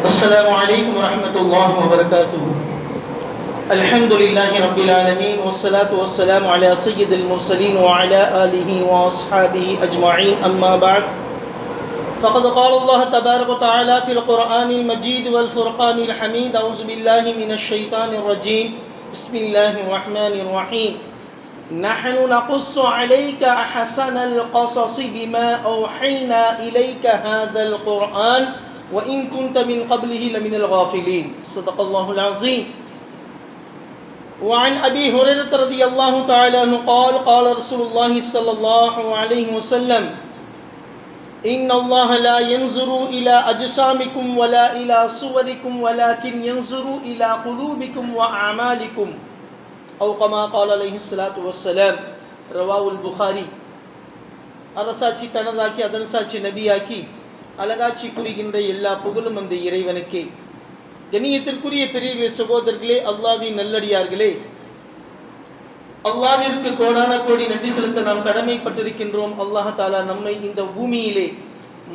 السلام عليكم ورحمة الله وبركاته. الحمد لله رب العالمين والصلاة والسلام على سيد المرسلين وعلى آله وأصحابه أجمعين. أما بعد فقد قال الله تبارك وتعالى في القرآن المجيد والفرقان الحميد: أعوذ بالله من الشيطان الرجيم. بسم الله الرحمن الرحيم. نحن نقص عليك أحسن القصص بما أوحينا إليك هذا القرآن وإن كنت من قبله لمن الغافلين. صدق الله العظيم. وعن أبي هريرة رضي الله تعالى عنه قال: قال رسول الله صلى الله عليه وسلم: إن الله لا ينظر إلى أجسامكم ولا إلى صوركم ولكن ينظر إلى قلوبكم وأعمالكم أو كما قال عليه الصلاة والسلام. رواه البخاري. அரசாட்சி தனதாக்கி அதன் சாட்சி நபியாக்கி அழகாட்சி புரிகின்ற எல்லா புகழும் அந்த இறைவனுக்கே. கண்ணியத்திற்குரிய பெரியர்களே, சகோதரர்களே, அல்லாஹ்வின் நல்லடியார்களே, அல்லாஹ்விற்கு கோடான கோடி நன்றி செலுத்த நாம் கடமைப்பட்டிருக்கின்றோம். அல்லாஹ் தஆலா நம்மை இந்த பூமியிலே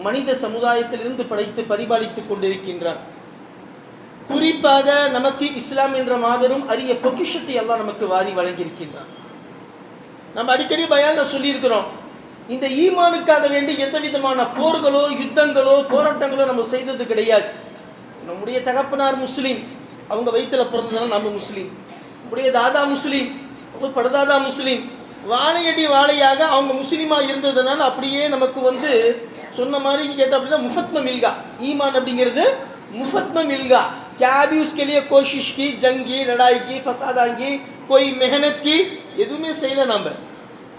மனித சமுதாயத்திலிருந்து படைத்து பரிபாலித்துக் கொண்டிருக்கின்றான். குறிப்பாக நமக்கு இஸ்லாம் என்ற மாபெரும் அரிய பொக்கிஷத்தை அல்லாஹ் நமக்கு வாரி வழங்கியிருக்கின்றான். நம்ம அடிக்கடி பயான்ல சொல்லியிருக்கிறோம், இந்த ஈமானுக்காக வேண்டி எந்த விதமான போர்களோ யுத்தங்களோ போராட்டங்களோ நம்ம செய்தது கிடையாது. நம்முடைய தகப்பனார் முஸ்லீம், அவங்க வயிற்றுல பிறந்ததுனால நம்ம முஸ்லீம். நம்முடைய தாதா முஸ்லீம், அவங்க படதாதா முஸ்லீம். வாழையடி வாழையாக அவங்க முஸ்லீமா இருந்ததுனால அப்படியே நமக்கு சொன்ன மாதிரி கேட்டால் அப்படின்னா முஃபத்ம மில்கா. ஈமான் அப்படிங்கிறது मुफत में मिल गया, क्या भी उसके लिए कोशिश की, जंग की, लड़ाई की, फसादा की, कोई मेहनत की, எதுவுமே செய்யல.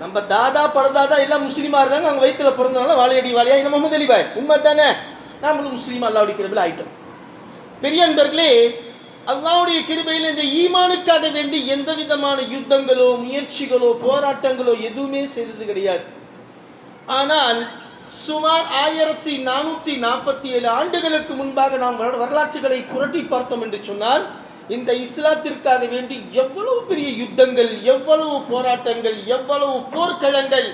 நம்ம தாதா படதாதா எல்லாம் முஸ்லீமா இருந்தாங்க, அவங்க வயிற்றுல பிறந்தனால வாழையடி வாழையா இன்னும் முகமது அலி பாய் உண்மை தானே, நாமளும் முஸ்லீம் அல்லாவுடைய கிருபையில் ஆயிட்டோம். பெரிய அன்பர்களே, அல்லாவுடைய கிருபையில் இந்த ஈமானுக்காக வேண்டி எந்த விதமான யுத்தங்களோ முயற்சிகளோ போராட்டங்களோ எதுவுமே செய்தது கிடையாது. ஆனால் சுமார் 1447 ஆண்டுகளுக்கு முன்பாக நாம் வரலாற்றுகளை புரட்டி பார்த்தோம் என்று சொன்னால், இந்த இஸ்லாத்திற்காக வேண்டி எவ்வளவு பெரிய யுத்தங்கள், எவ்வளவு போராட்டங்கள், எவ்வளவு போர்க்களங்கள்,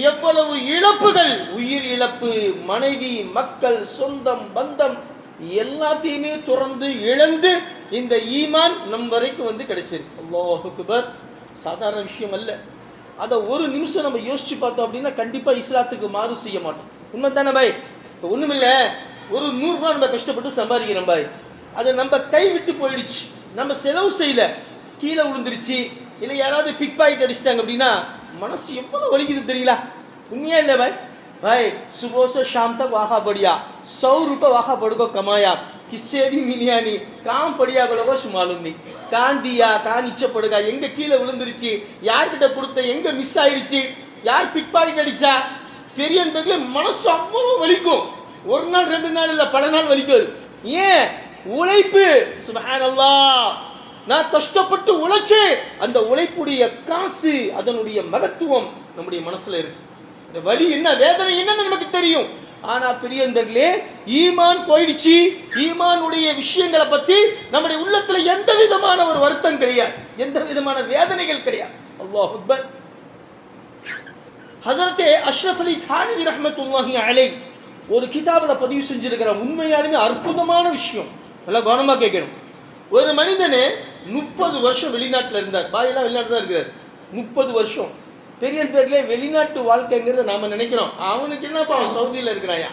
எவ்வளவு இழப்புகள், உயிர் இழப்பு, மனைவி மக்கள் சொந்தம் பந்தம் எல்லாத்தையுமே துறந்து இழந்து இந்த ஈமான் நம் வரைக்கும் கிடைச்சிருக்கு. அல்லாஹ் அக்பர். சாதாரண விஷயம் அல்ல. அதை ஒரு நிமிஷம் நம்ம யோசிச்சு பார்த்தோம் அப்படின்னா கண்டிப்பா இஸ்லாத்துக்கு மாறு செய்ய மாட்டோம். உண்மை தானே பாய்? இப்போ ஒண்ணுமில்லை, ஒரு 100 ரூபா நம்ம கஷ்டப்பட்டு சம்பாதிக்கிறோம் பாய், அது நம்ம கை விட்டு போயிடுச்சு, நம்ம செலவு செய்யல, கீழே விழுந்துருச்சு, இல்லை யாராவது பிக் பாக்கெட் அடிச்சிட்டாங்க அப்படின்னா மனசு எவ்வளவு வலிக்குது தெரியல? உண்மையா இல்லை பாய்? भाई सुबह से शाम तक वाखा बढ़िया, 100 रुपये वाखा बढ़ को कमाया, किससे भी मिलिया नहीं, काम पड़िया को मालूम नहीं, कान दिया कान नीचे पड़ेगा, எங்க கீழே விழுந்துருச்சு, யார்கிட்ட கொடுத்த, எங்க மிஸ் ஆயிடுச்சு, யார் பிக் பாக்கெட் அடிச்சா, பெரிய அன்பர்களே மனசு அவ்வளவு வலிக்கும். ஒரு நாள் 2 நாள் இல்ல, பல நாள் வலிக்கும். ஏன்? உழைப்பு. சுப்ஹானல்லாஹ். நான் கஷ்டப்பட்டு உழைச்சு அந்த உழைப்புடைய காசு, அதனுடைய மகத்துவம் நம்முடைய மனசுல இருக்கு. இந்த வலி என்ன, வேதனை என்னன்னு நமக்கு தெரியும். ஆனா பெரியவர்களே, ஈமான் போயிடுச்சு, ஈமானுடைய விஷயங்களை பத்தி நம்முடைய உள்ளத்துல எந்த விதமான ஒரு வருத்தம் கிடையாது, எந்த விதமான வேதனைகள் கிடையாது. அல்லாஹ் அக்பர். ஹஜரத் அஷ்ரஃப் அலி தானவி ரஹ்மத்துல்லாஹி அலைஹி ஒரு கிதாபுல பதிவு செஞ்சிருக்கிற உண்மையாலுமே அற்புதமான விஷயம். நல்லா கவனமா கேட்கணும். ஒரு மனிதனே 30 வருஷம் வெளிநாட்டுல இருந்தார். பாயெல்லாம் வெளிநாட்டு தான் இருக்கிறார். 30 வருஷம். பெரிய பேர்ல வெளிநாட்டு வாழ்க்கைங்கிறத நாம நினைக்கிறோம், அவனுக்கு என்னப்பா சவுதியில் இருக்கிறாயா,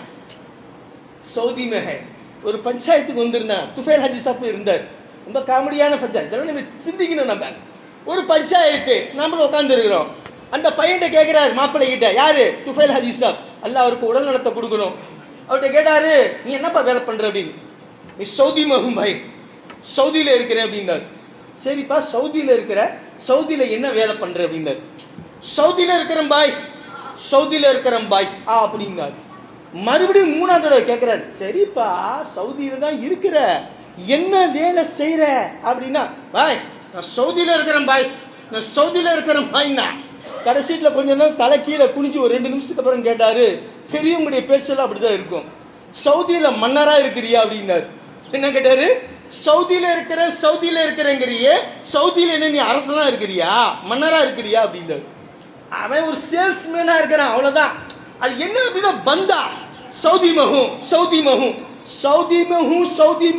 சவுதி மேக ஒரு பஞ்சாயத்துக்கு வந்திருந்தான். துஃபைல் ஹாஜி சாப் இருந்தார். ரொம்ப காமெடியான பஞ்சாயத்து, இதெல்லாம் நம்ம சிந்திக்கணும். நம்ம ஒரு பஞ்சாயத்து, நம்மளும் உட்கார்ந்து இருக்கிறோம். அந்த பையன்கிட்ட கேட்கிறாரு, மாப்பிள்ளை கிட்ட, யாரு? துஃபைல் ஹாஜி சாப். அல்ல அவருக்கு உடல் நலத்தை கொடுக்கணும். அவர்கிட்ட கேட்டாரு, நீ என்னப்பா வேலை பண்ற அப்படின்னு. நீ சவுதி மகும் பாய், சவுதியில இருக்கிறேன் அப்படின்னாரு. சரிப்பா, சவுதியில இருக்கிற, சவுதியில என்ன வேலை பண்ற அப்படின்னாரு. சவுதியில இருக்கிறேன் பாய், சவுதியில இருக்கிறேன் பாய் அப்படின்னாரு. மறுபடியும் 3ஆவது தடவை கேட்கிறாரு, சரிப்பா சவுதியில தான் இருக்கிற, என்ன வேலை செய்யற அப்படின்னா, பாய் நான் சவுதியில இருக்கிறேன் பாய், நான் சவுதியில இருக்கிறேன் பாய்னா. கடைசீட்டில் கொஞ்ச நேரம் தலை கீழே குனிஞ்சு ஒரு 2 நிமிஷத்துக்கு அப்புறம் கேட்டாரு, பெரியவங்களுடைய பேச்செல்லாம் அப்படிதான் இருக்கும், சவுதியில மன்னரா இருக்கிறியா அப்படின்னாரு. என்ன கேட்டாரு? சவுதியில இருக்கிற, சவுதியில இருக்கிறேங்கிறியே, சவுதியில என்ன நீ அரசனா இருக்கிறியா, மன்னரா இருக்கிறியா அப்படின்னாரு. அவன் ஒரு சேல்ஸ்மேனா இருக்கிறான், அவ்வளவுதான். அது என்ன அப்படின்னா பந்தா, சவுதி மகும், சவுதி மகும், सऊदी में हूँ सऊदी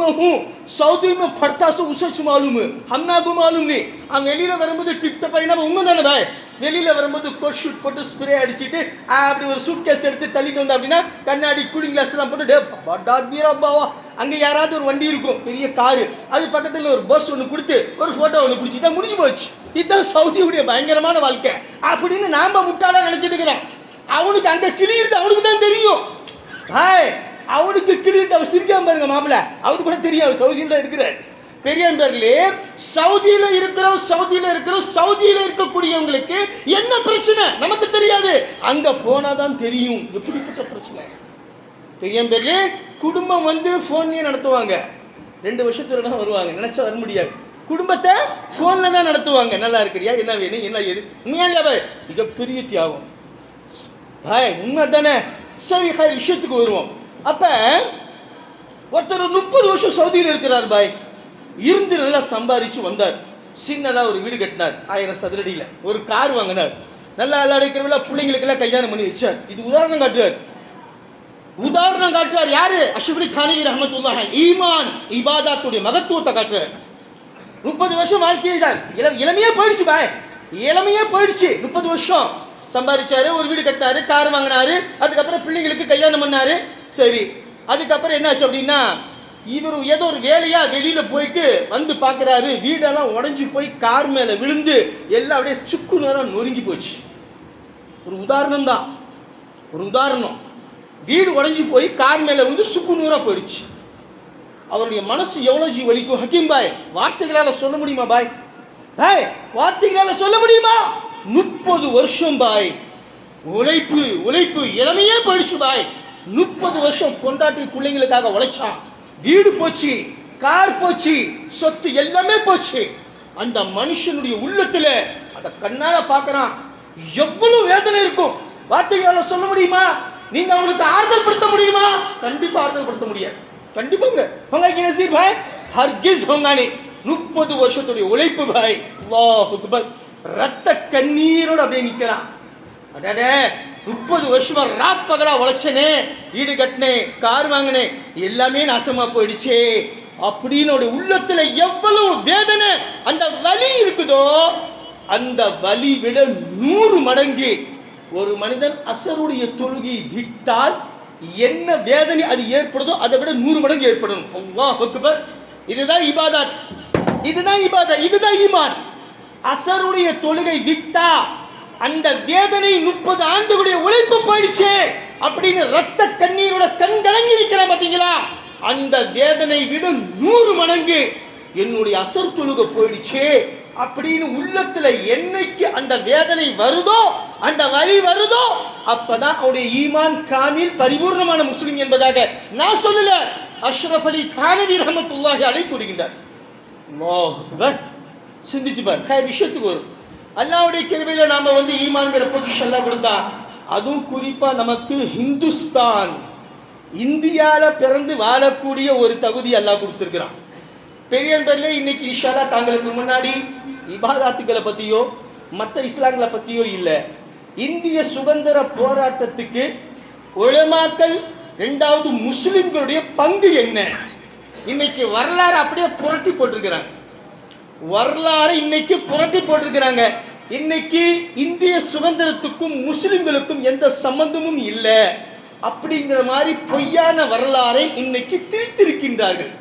में पढ़ता सो उसे मालूम हमना को मालूम नहीं அவன் வெளியில வரும்போது டிப் டாப் ஆயினா உண்மைதானே பாய் வெளியில வரும்போது கோட் ஷூட் போட்டு ஸ்ப்ரே அடிச்சிட்டு அப்படி ஒரு சூட்கேஸ் எடுத்து தள்ளிட்டு வந்தா அப்படின்னா கண்ணாடி கூலிங் கிளாஸ் எல்லாம் போட்டு டே படா வீரப்பாவா அங்க யாராவது ஒரு வண்டி இருக்கும் பெரிய காரு அது பக்கத்துல ஒரு பஸ் ஒன்று கொடுத்து ஒரு போட்டோ ஒன்று பிடிச்சிட்டா முடிஞ்சு போச்சு இதுதான் சவுதியுடைய பயங்கரமான வாழ்க்கை அப்படின்னு நாம முட்டாளா நினைச்சிட்டு இருக்கிறோம் அவனுக்கு அங்க கிளியிருக்கு அவனுக்கு தான் தெரியும் ஹாய் அவனுக்கு கிளியிட்டு அவர் சிரிக்காம பாருங்க மாப்பிள்ள அவருக்கு கூட தெரியும் அவர் சவுதியில் இருக்கிறார் பெரியவர்களே சவுதியில இருக்கிறோம் சவுதியில இருக்கக்கூடியவங்களுக்கு என்ன பிரச்சனை நமக்கு தெரியாது அங்க போனாதான் தெரியும் எப்படிப்பட்ட பிரச்சனை பெரியவர்களே குடும்பம் வந்து போன்லயே நடத்துவாங்க 2 வருஷத்துல தான் வருவாங்க நினைச்சா வர முடியாது குடும்பத்தை போன்ல தான் நடத்துவாங்க நல்லா இருக்கிறியா என்ன வேணும் என்ன ஏது உண்மையா பாய் மிகப்பெரிய தியாகம் பாய் உண்மை தானே சரி விஷயத்துக்கு வருவோம் அப்ப ஒருத்தர் 30 வருஷம் சவுதியில் இருக்கிறார் பாய் இருந்து நல்லா சம்பாதிச்சு வந்தார் சின்னதா ஒரு வீடு கட்டினார் 1000 சதுரடியில ஒரு கார் வாங்கினார் நல்லா விளையாடுக்கிறவங்கள பிள்ளைங்களுக்கெல்லாம் கல்யாணம் பண்ணி வச்சார் இது உதாரணம் காட்டுறார் யாரு அஷ்ரஃப் அலி தானவி ரஹ்மத்துல்லாஹி ஈமான் இபாதத்துடைய மகத்துவத்தை காட்டுறார் 30 வருஷம் வாழ்க்கையை தான் இளமையே போயிடுச்சு பாய் இளமையே போயிடுச்சு 30 வருஷம் சம்பாதிச்சாரு ஒரு வீடு கட்டினாரு கார் வாங்கினாரு அதுக்கப்புறம் பிள்ளைங்களுக்கு கல்யாணம் பண்ணாரு சரி அதுக்கப்புறம் என்ன ஆச்சு அப்படின்னா இவர் ஏதோ ஒரு வேலையா வெளியில போயிட்டு வந்து பார்க்குறாரு வீடெல்லாம் உடஞ்சி போய் கார் மேல விழுந்து எல்லாம் அப்படியே சுக்கு நேரம் நொறுங்கி போச்சு ஒரு உதாரணம் வீடு உடஞ்சி போய் கார் மேல வந்து சுக்கு நூறா போயிடுச்சு அவருடைய மனசு எவ்வளவு வலிக்கும் ஹக்கீம் பாய் வார்த்தைகளால சொல்ல முடியுமா பாய் வார்த்தைகளால சொல்ல முடியுமா 30 வருஷம் பாய் உழைப்பு இளமையே போயிடுச்சு பாய் 30 வருஷம் பொண்டாட்டி பிள்ளைங்களுக்காக உழைச்சான் வீடு போச்சு கார் போச்சு சொத்து எல்லாமே போச்சு அந்த மனுஷனுடைய உள்ளத்துல அத கண்ணால பார்க்கறான் எவ்வளவு வேதனை இருக்கும் வார்த்தைகளால சொல்ல முடியுமா நீங்க அவங்களுக்கு ஆறுதல் படுத்த முடியுமா கண்டிப்பா ஆறுதல் படுத்த முடியாது கண்டிப்பாங்க ஹோங்கா நசீப் பாய் ஹர்கிஸ் ஹோங்கானே 30 வருஷத்துடைய உழைப்பு பாய் அல்லாஹ் அக்பர் ரத்த கண்ணீரோட அப்படியே நிக்கிறான் அடடே 30 வருஷமா ராத் பகலா உழைச்சனே வீடு கட்டினேன் கார் வாங்கினேன் எல்லாமே நாசமா போயிடுச்சே அப்படின்னு உள்ளத்துல எவ்வளவு வேதனை அந்த வலி இருக்குதோ அந்த வலி விட 100 மடங்கு ஒரு மனிதன் அசருடைய தொழுகை விட்டால் என்ன வேதனை அது ஏற்படுதோ அதை விட 100 மடங்கு ஏற்படும் அல்லாஹ் அக்பர் இதுதான் இபாதத் இதுதான் ஈமான் அசருடைய தொழுகை விட்டா அந்த வேதனை 30 ஆண்டுகளுடைய உழைப்பு போயிடுச்சு அப்படின்னு ரத்த கண்ணீரோட கண் கலங்கி நிற்கிறான் பாத்தீங்களா அந்த வேதனை விட 100 மடங்கு என்னுடைய அசர் தொழுகை போயிடுச்சு அப்படின்னு உள்ளத்துல என்னைக்கு அந்த வேதனை வருதோ அந்த வலி வருதோ அப்பதான் அவருடைய ஈமான் காமில் பரிபூர்ணமான முஸ்லிம் என்பதாக நான் சொல்லல அஷ்ரஃப் அலி தானவி ரஹ்மத்துல்லாஹி அலைஹி கூறுகின்றார் அல்லாஹ் அக்பர் சிந்திச்சு பாரு விஷயத்துக்கு வரும் அல்லாஹ்வுடைய கிருபையில நாம வந்து ஈமான்ங்கிற பொசிஷன் எல்லாம் கொடுத்தா அதுவும் குறிப்பா நமக்கு ஹிந்துஸ்தான் இந்தியால பிறந்து வாழக்கூடிய ஒரு தகுதி அல்லாஹ் கொடுத்திருக்கிறான் பெரியவர்களே இன்னைக்கு இன்ஷா அல்லாஹ் தாங்களுக்கு முன்னாடி இபாதத்துகளை பத்தியோ மற்ற இஸ்லாம்களை பத்தியோ இல்ல இந்திய சுதந்திர போராட்டத்துக்கு உலமாக்கள் இரண்டாவது முஸ்லிம்களுடைய பங்கு என்ன இன்னைக்கு வரலாறு அப்படியே புரட்டி போட்டிருக்கிறாங்க இன்னைக்கு இந்திய சுதந்திரத்துக்கும் முஸ்லிம்களுக்கும் எந்த சம்பந்தமும் இல்லை அப்படிங்கிற மாதிரி பொய்யான வரலாறை இன்னைக்கு திணித்திருக்கின்றார்கள்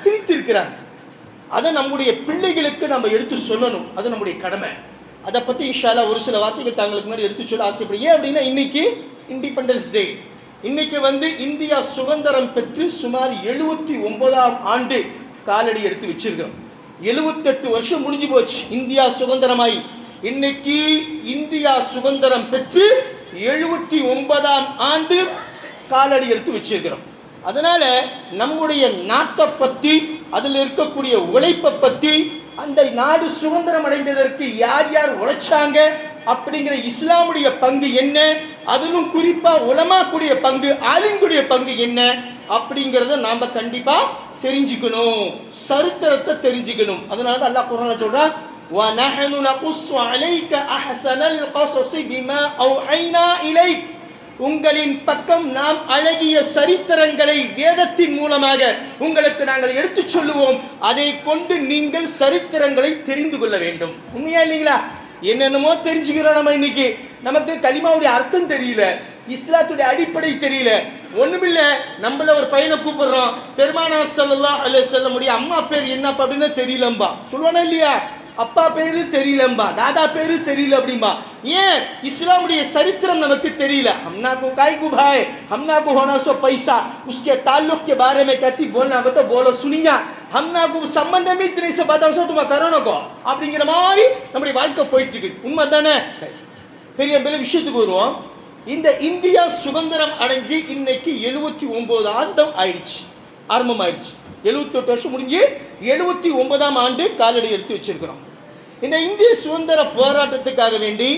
திணித்திருக்கிறாங்க அதை நம்முடைய பிள்ளைகளுக்கு நம்ம எடுத்து சொல்லணும் அது நம்முடைய கடமை அதை பத்தி இன்ஷா அல்லாஹ் ஒரு சில வார்த்தைகள் தாங்களுக்கு முன்னாடி எடுத்து சொல்ல ஆசைப்படுறேன் ஏன் அப்படின்னா இன்னைக்கு இண்டிபெண்டன்ஸ் டே இன்னைக்கு வந்து இந்தியா சுதந்திரம் பெற்று சுமார் 79ஆம் ஆண்டு காலடி எடுத்து வச்சிருக்கிறோம் 78 வருஷம் முடிஞ்சு போச்சு இந்தியா சுதந்திரமாய் இன்னைக்கு இந்தியா சுதந்திரம் பெற்று 79ஆம் ஆண்டு காலடி எடுத்து வச்சிருக்கிறோம் அதனால நம்முடைய நாட்டை பத்தி அதில் இருக்கக்கூடிய உழைப்பை பத்தி அந்த நாடு சுதந்திரம் அடைந்ததற்கு யார் யார் உழைச்சாங்க அப்படிங்கிற இஸ்லாமுடைய பங்கு என்ன அதிலும் குறிப்பா உலமாக்குடைய பங்கு ஆலிம்களுடைய பங்கு என்ன அப்படிங்கறத நாம கண்டிப்பா தெரிஞ்சுக்கணும் சரித்திரத்தை தெரிஞ்சுக்கணும் அதனால தான் அல்லாஹ் குர்ஆன்ல சொல்றான் வா நஹனு நகுஸ்ஸு அலைக அஹ்ஸனல் கஸஸி பிமா அவ்ஹைனா இலைக் உங்களின் பக்கம் நாம் அழகிய சரித்திரங்களை வேதத்தின் மூலமாக உங்களுக்கு நாங்கள் எடுத்துச் சொல்லுவோம். அதை கொண்டு நீங்கள் சரித்திரங்களை தெரிந்து கொள்ள வேண்டும். உண்மையா இல்லைங்களா? என்னென்னமோ தெரிஞ்சுக்கிறோம். நம்ம இன்னைக்கு நமக்கு கலிமாவுடைய அர்த்தம் தெரியல, இஸ்லாத்துடைய அடிப்படை தெரியல, ஒண்ணுமில்ல. நம்மள ஒரு பையனை கூப்பிடுறோம், பெருமானார் ஸல்லல்லாஹு அலைஹி வஸல்லம் உடைய அம்மா பேர் என்னப்பா அப்படின்னு தெரியலம்பா. சொல்லுவானா இல்லையா? அப்பா பேரு தெரியலம்பா, தாதா பேரு தெரியல அப்படிம்பா. ஏன்? இஸ்லாமுடைய சரித்திரம் நமக்கு தெரியல. हमना को काय को भाई, हमना को होना सो पैसा, उसके ताल्लुक के बारे में कहती बोलना हो तो बोलो सुनिया, हमना को संबंध में नहीं से बताओ सो तुम करो ना को அப்படிங்கிற மாதிரி நம்முடைய வாழ்க்கை போயிட்டு இருக்கு. உண்மை தானே? பெரிய பெரிய விஷயத்துக்கு வருவோம். இந்த இந்தியா சுதந்திரம் அடைஞ்சு இன்னைக்கு 79 ஆண்டு ஆயிடுச்சு, ஆரம்பம் ஆயிடுச்சு. 78 வருஷம் முடிஞ்சு 79ஆம் ஆண்டு காலடி எடுத்து வச்சிருக்கிறோம். இந்த இந்திய சுதந்திர போராட்டத்துக்காக வேண்டி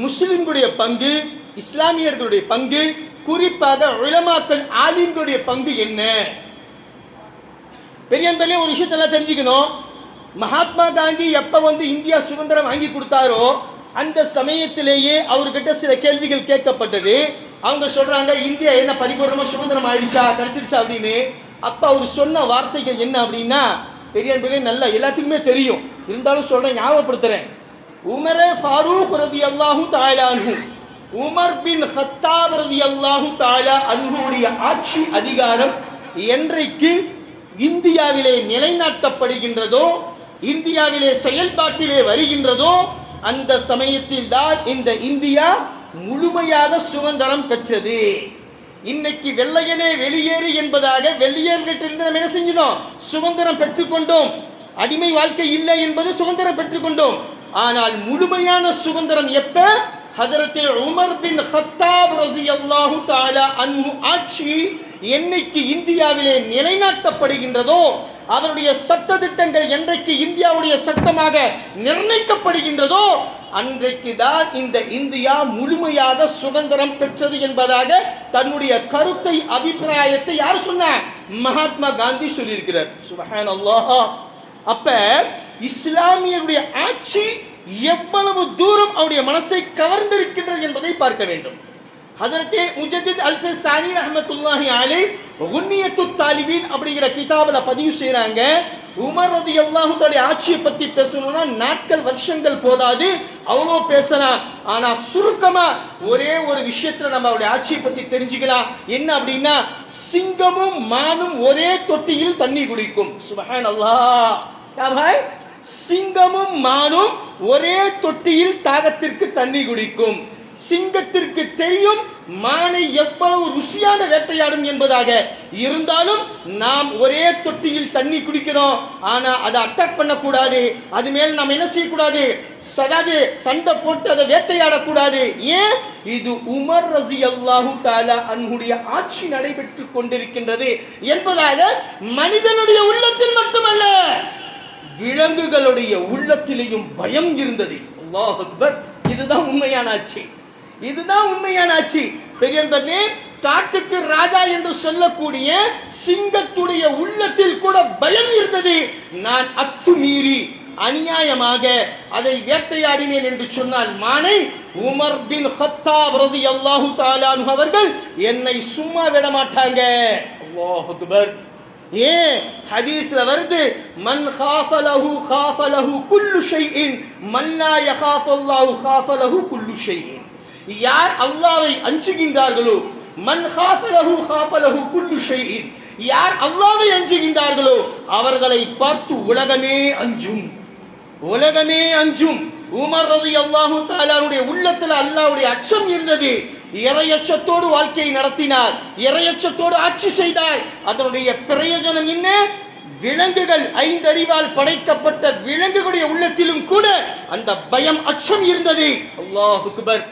முஸ்லிம்களுடைய பங்கு, இஸ்லாமியர்களுடைய பங்கு, குறிப்பாக உலமாக்கள் ஆலிம்களுடைய பங்கு என்ன? பெரியம்பலே ஒரு விஷயத்தெல்லாம் தெரிஞ்சுக்கணும். மகாத்மா காந்தி எப்ப இந்தியா சுதந்திரம் வாங்கி கொடுத்தாரோ அந்த சமயத்திலேயே அவர்கிட்ட சில கேள்விகள் கேட்கப்பட்டது. அவங்க சொல்றாங்க, இந்தியா என்ன பரிபூர்ணமா சுதந்திரம் ஆயிடுச்சா, கிடைச்சிருச்சா அப்படின்னு. அப்ப அவர் சொன்ன வார்த்தைகள் என்ன அப்படின்னா, பெரிய நல்லா எல்லாத்துக்குமே தெரியும், இருந்தாலும் சொல்றேன், ஞாபகப்படுத்துறேன். உமரே ஃபாரூக் ரலியல்லாஹு தஆலா அன்ஹு, உமர் பின் கத்தாப் ரலியல்லாஹு தஆலா அன்ஹுடைய ஆட்சி அதிகாரம் என்றைக்கு இந்தியாவிலே நிலைநாட்டப்படுகின்றதோ, இந்தியாவிலே செயல்பாட்டிலே வருகின்றதோ, அந்த சமயத்தில் தான் இந்த இந்தியா முழுமையாக சுதந்திரம் பெற்றது. இன்னைக்கு வெள்ளையனே வெளியேறு என்பதாக வெள்ளையர்கிட்ட நம்ம என்ன செஞ்சோம்? சுதந்திரம் பெற்றுக்கொண்டோம். அடிமை வாழ்க்கை இல்லை என்பது சுதந்திரம் பெற்றுக்கொண்டோம். ஆனால் முழுமையான சுதந்திரம் எப்ப? ஹஜரத் உமர் பின் கத்தாப் ரலியல்லாஹு தஆலா அன்ஹு ஆட்சி என்னைக்கு இந்தியாவிலே நிலைநாட்டப்படுகின்றதோ, அவருடைய சட்ட திட்டங்கள் என்றைக்கு இந்தியாவுடைய சட்டமாக நிர்ணயிக்கப்படுகின்றதோ, அன்றைக்கு தான் இந்த இந்தியா முழுமையாக சுதந்திரம் பெற்றது என்பதாக தன்னுடைய கருத்தை, அபிப்பிராயத்தை யார் சொன்னார்? மகாத்மா காந்தி சொல்லியிருக்கிறார். சுப்ஹானல்லாஹ். அப்ப இஸ்லாமியருடைய ஆட்சி எவ்வளவு தூரம் அவருடைய மனசை கவர்ந்திருக்கின்றது என்பதை பார்க்க வேண்டும். ஹஜரத் முஜத்தித் அல்ஃபசானி ரஹ்மத்துல்லாஹி அலைஹி குன்னியத்துத் தாலிபீன் அப்படிங்கிற கிதாபுல பதிவு செய்றாங்க. உமர் ரலியல்லாஹு தஆலா ஆட்சியை பத்தி பேசணும்னா நாட்கள் வருஷங்கள் போதாது, அவ்வளோ பேசலாம். ஆனா சுருக்கமா ஒரே ஒரு விஷயத்துல நம்ம அவருடைய ஆட்சியை பத்தி தெரிஞ்சுக்கலாம். என்ன அப்படின்னா, சிங்கமும் மானும் ஒரே தொட்டியில் தண்ணி குடிக்கும். சுப்ஹானல்லாஹ். யா பாய், சிங்கமும் மானும் ஒரே தொட்டியில் தாகத்திற்கு தண்ணி குடிக்கும். சிங்கத்திற்கு தெரியும் மானை எவ்வளவு ருசியான வேட்டையாடும் என்பதாக. இருந்தாலும் நாம் ஒரே தொட்டியில் தண்ணி குடிக்கிறோம். ஆனா அதை அட்டாக் பண்ணக்கூடாது, அது மேல் நாம் என்ன செய்யக்கூடாது? சண்டை போட்டு அதை வேட்டையாடக்கூடாது. ஏன்? இது உமர் ரலியல்லாஹு தஆலா அன்ஹுடைய ஆட்சி நடைபெற்று கொண்டிருக்கின்றது என்பதாக மனிதனுடைய உள்ளத்தில் மட்டுமல்ல, விலங்குகளுடைய உள்ளத்திலேயும் பயம் இருந்தது. அல்லாஹ் அக்பர். இதுதான் உண்மையான ஆட்சி, இதுதான் உண்மையான ஆட்சி. பெரியன்பர்களே, காட்டுக்கு ராஜா என்று சொல்லக்கூடிய சிங்கத்துடைய உள்ளத்தில் கூட பயம் இருந்தது. நான் அத்துமீறி அநியாயமாக அதை வேட்டையாடினேன் என்று சொன்னால் மானை, உமர் பின் கத்தாப் ரலியல்லாஹு தஆலா அன்ஹு அவர்கள் என்னை சும்மா விட மாட்டாங்க. அல்லாஹ் அக்பர். ஏன்? ஹதீஸ்ல வருது, மன் காஃபலஹு காஃபலஹு குல்லு ஷைஇன் மன் லா யகாஃபல்லாஹு காஃபலஹு குல்லு ஷைஇன். யார் அல்லாஹ்வை அஞ்சுகின்றார்களோ, மன் காஃபலஹு காஃபலஹு குல்லு ஷைஇன், யார் அல்லாஹ்வை அஞ்சுகின்றார்களோ அவர்களை பார்த்து உலகமே அஞ்சும், உலகமே அஞ்சும். உமர் ரலியல்லாஹு தஆலாவுடைய உள்ளத்தில் அல்லாஹ்வுடைய அச்சம் இருந்தது. இறையச்சத்தோடு வாழ்க்கையை நடத்தினார், இறையச்சத்தோடு ஆட்சி செய்தார். அதனுடைய பிரயோஜனம் என்ன? விலங்குகள், ஐந்தறிவால் படைக்கப்பட்ட விலங்குகளுடைய உள்ளத்திலும் கூட அந்த பயம், அச்சம் இருந்தது. அல்லாஹ் அக்பர்.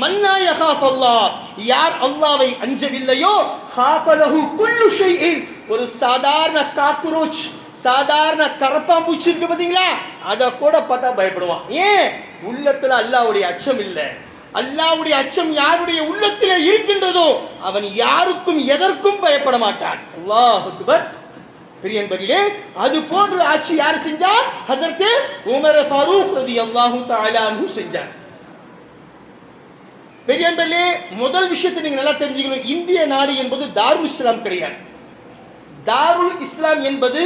மல்லா யகாஃப் அல்லாஹ், யார் அல்லாஹ்வை அஞ்சவில்லையோ, காஃபலஹு குல்லு ஷைஇன், ஒரு சாதாரண காக்ரோச், சாதாரண கரப்பாம்பூச்சி இருக்கு பாத்தீங்களா, அதை கூட பார்த்தா பயப்படுவான். ஏன்? உள்ளத்துல அல்லாஹ்வுடைய அச்சம் இல்லை. அல்லாஹ்வுடைய அச்சம் யாருடைய உள்ளத்திலே இருக்கின்றதோ அவன் யாருக்கும் எதற்கும் பயப்பட மாட்டான். அல்லாஹ் அக்பர். பிரியன்பர்களே, அது போன்ற ஆட்சி யார் செஞ்சார்? ஹஜரத் உமர் ஃபாரூக் ரலியல்லாஹு தஆலா அன்ஹு செஞ்சார். பெரியம்பலே முதல் விஷயத்தை நீங்க நல்லா தெரிஞ்சுக்கணும். இந்திய நாடு என்பது தாருல் இஸ்லாம் கிடையாது. தாருல் இஸ்லாம் என்பது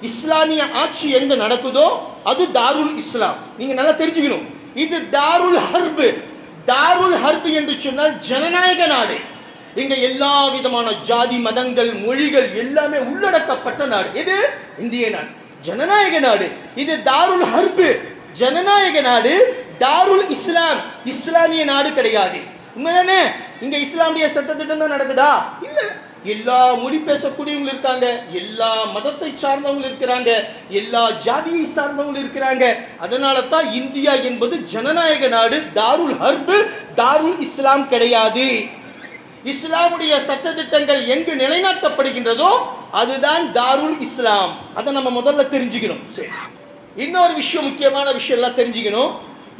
இஸ்லாமிய ஆட்சி எங்க நடக்குதோ அது தாருல் இஸ்லாம். நீங்க நல்லா தெரிஞ்சுக்கணும். இது தாருல் ஹர்பு. தாருல் ஹர்பு என்று சொன்னால் ஜனநாயக நாடு. இங்க எல்லா விதமான ஜாதி மதங்கள் மொழிகள் எல்லாமே உள்ளடக்கப்பட்ட நாடு. இது இந்திய நாடு, ஜனநாயக நாடு. இது தாருல் ஹர்பு, ஜனநாயக நாடு. தாருல் இஸ்லாம் இஸ்லாமிய நாடு கிடையாது. உண்மைதானே? இங்க இஸ்லாமிய சட்டத்திட்டம் தான் நடக்குதா? இல்ல. எல்லா மொழி பேசக்கூடியவங்க இருக்காங்க, எல்லா மதத்தை சார்ந்தவங்க இருக்கிறாங்க, எல்லா ஜாதியை சார்ந்தவங்க இருக்கிறாங்க. அதனால தான் இந்தியா என்பது ஜனநாயக நாடு. தாருல் ஹர்பு, தாருல் இஸ்லாம் கிடையாது. இஸ்லாமுடைய சட்டத்திட்டங்கள் எங்கு நிலைநாட்டப்படுகின்றதோ அதுதான் தாருல் இஸ்லாம். அதை நம்ம முதல்ல தெரிஞ்சுக்கணும். சரி, இன்னொரு விஷயம், முக்கியமான விஷயம் எல்லாம் தெரிஞ்சுக்கணும்.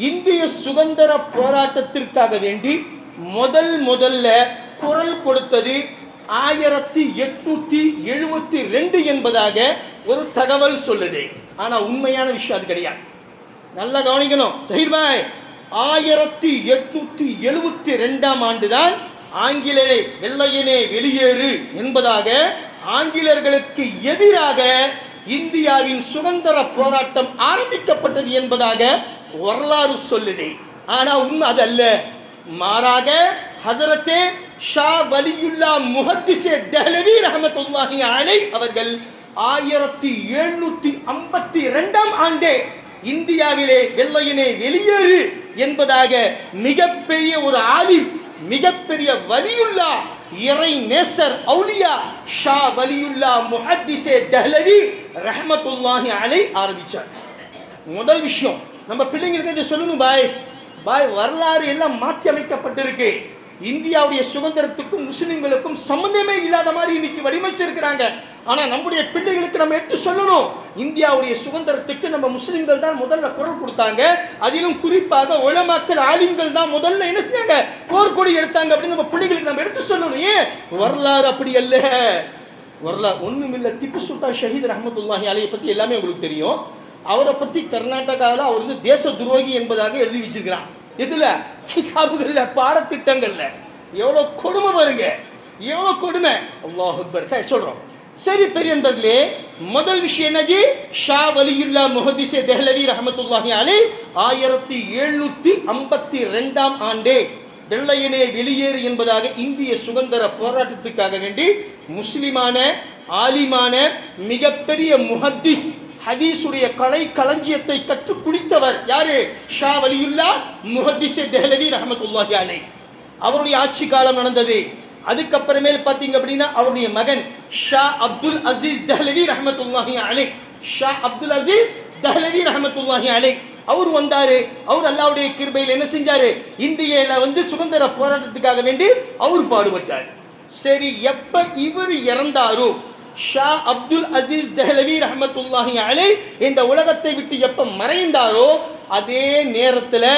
இந்திய சுதந்திர போராட்டத்திற்காக வேண்டி முதல்ல குரல் கொடுத்தது 1872 என்பதாக ஒரு தகவல் சொல்லுது. ஆனா உண்மையான விஷயம் அது கிடையாது. நல்லா கவனிக்கணும் சஹீர் பாய். 1872 ஆண்டு தான் ஆங்கிலேயரே வெள்ளையனே வெளியேறு என்பதாக ஆங்கிலேயர்களுக்கு எதிராக இந்தியாவின் சுதந்திர போராட்டம் ஆரம்பிக்கப்பட்டது என்பதாக வரலாறு சொல்லுது. ஆனா உண்மை அது அல்ல. மாறாக ஹஜரத்தே ஷா வலியுல்லா முஹத்திஸே தெஹ்லவி ரஹ்மத்துல்லாஹி அலைஹி அவர்கள் 1752 ஆண்டே இந்தியாவிலே வெள்ளையனே வெளியேறு என்பதாக மிகப்பெரிய ஒரு ஆலிம், மிகப்பெரிய வலியுல்லா இறை நேசர் அவுலியா ஷா வலியுல்லா முஹத்திஸே தெஹ்லவி ரஹ்மத்துல்லாஹி அலைஹி ஆரம்பிச்சார். முதல் விஷயம் நம்ம பிள்ளைங்களுக்கு இதை சொல்லணும் பாய். வரலாறு எல்லாம் மாற்றி அமைக்கப்பட்டிருக்கு. இந்தியாவுடைய சுதந்திரத்துக்கும் முஸ்லிம்களுக்கும் சம்பந்தமே இல்லாத மாதிரி இன்னைக்கு வடிவமைச்சிருக்கிறாங்க. ஆனா நம்முடைய பிள்ளைகளுக்கு நம்ம எடுத்து சொல்லணும், இந்தியாவுடைய சுதந்திரத்துக்கு நம்ம முஸ்லிம்கள் தான் முதல்ல குரல் கொடுத்தாங்க. அதிலும் குறிப்பாக உலமாக்கள் ஆலிம்கள் தான் முதல்ல என்ன செஞ்சாங்க, போர்க்கொடி எடுத்தாங்க அப்படின்னு நம்ம பிள்ளைகளுக்கு நம்ம எடுத்து சொல்லணும். ஏன் வரலாறு அப்படி அல்ல. வரலாறு ஒண்ணுமில்ல. திப்பு சுல்தான் ஷஹீத் ரஹ்மத்துல்லாஹி அலைஹி பத்தி எல்லாமே உங்களுக்கு தெரியும். அவரை பத்தி கர்நாடகாவில் அவர் வந்து தேச துரோகி என்பதாக எழுதி வச்சிருக்கிறான். இதுல கிதாபுகள்ல பாடத்திட்டங்கள்ல எவ்வளவு கொடுமை பாருங்க, எவ்வளவு கொடுமை. அல்லாஹ் அக்பர் சொல்றோம். சரி பெரியவர்களே, முதல் விஷயம் என்னஜி, ஷா வலியுல்லா முஹத்திஸே தெஹ்லவி ரஹ்மத்துல்லாஹி அலைஹி 1752 ஆண்டே வெள்ளையனே வெளியேறு என்பதாக இந்திய சுதந்திர போராட்டத்துக்காக வேண்டி முஸ்லிமான ஆலிமான மிகப்பெரிய முஹத்திஸ் ஹதீஸுடைய கலை களஞ்சியத்தை கற்று குடித்தவர் யாரு? ஷா வலியுல்லா முஹத்திஸே தெஹ்லவி ரஹ்மத்துல்லாஹி அலைஹி. அவருடைய ஆட்சி காலம் நடந்தது. அதுக்கப்புறமேல் பார்த்தீங்க அப்படின்னா அவருடைய மகன் ஷா அப்துல் அசீஸ் தெஹ்லவி ரஹ்மத்துல்லாஹி அலைஹி, ஷா அப்துல் அசீஸ் தெஹ்லவி ரஹ்மத்துல்லாஹி அலைஹி அவர் வந்தாரு. அவர் அல்லாஹ்வுடைய கிருபையில் என்ன செஞ்சாரு, இந்தியால வந்து சுதந்திர போராட்டத்துக்காக வேண்டி அவர் பாடுபட்டார். சரி, எப்ப இவர் இறந்தாரோ, ஷா அப்துல் அசீஸ் தெஹ்லவி ரஹ்மத்துல்லாஹி அலைஹி இந்த உலகத்தை விட்டு எப்ப மறைந்தாரோ அதே நேரத்தில்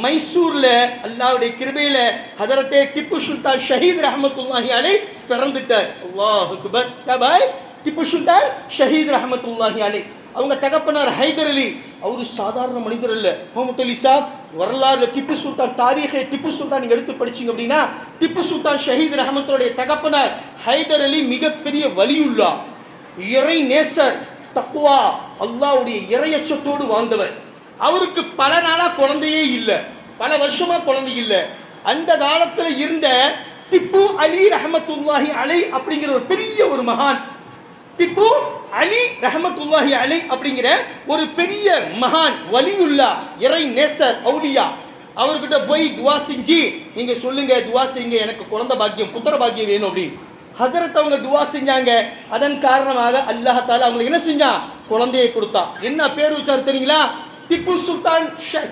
மைசூர்ல அல்லாஹ்வுடைய கிருபையில ஹஜரத்தே திப்பு சுல்தான் ஷஹீத் ரஹ்மத்துல்லாஹி அலைஹி பிறந்துட்டார். அல்லாஹ் அக்பர். பாய், திப்பு சுல்தான் ஷஹீத் ரஹ்மத்துல்லாஹி அலைஹி அவங்க தகப்பனார் ஹைதர் அலி. அவரு சாதாரண மனிதர் அல்ல. முஹம்மது அலி சாப் வரலாறு திப்பு சுல்தான் தாரீகை திப்பு சுல்தான் நீங்க எடுத்து படிச்சீங்க அப்படின்னா திப்பு சுல்தான் ஷஹீத் ரஹ்மத்துடைய தகப்பனார் ஹைதர் அலி மிகப்பெரிய வலியுல்லா, இறை நேசர், தக்வா, அல்லாஹ்வுடைய இறையச்சத்தோடு வாழ்ந்தவர். அவருக்கு பல நாளா குழந்தையே இல்லை, பல வருஷமா குழந்தை இல்லை. அந்த காலத்துல இருந்த திப்பு அலி ரஹ்மத்துல்லாஹி அலைஹி அப்படிங்கிற ஒரு பெரிய ஒரு மகான், திப்பு அலி ரஹ்மத்துல்லாஹி அலைஹி அப்படிங்கிற ஒரு பெரிய மகான் வலியுல்லா இறை நேசர் அவுலியா, அவர்கிட்ட போய் துவா செஞ்சு நீங்க சொல்லுங்க, துவா செய்யுங்க எனக்கு குழந்தை பாக்கியம் புத்திர பாக்கியம் வேணும் அப்படின்னு ஹஜரத் அவங்க துவா செஞ்சாங்க. அதன் காரணமாக அல்லாஹ் தஆலா அவங்களுக்கு என்ன செஞ்சான், குழந்தையை கொடுத்தா. என்ன பேர் வச்சார் தெரியுங்களா? திப்பு சுல்தான்.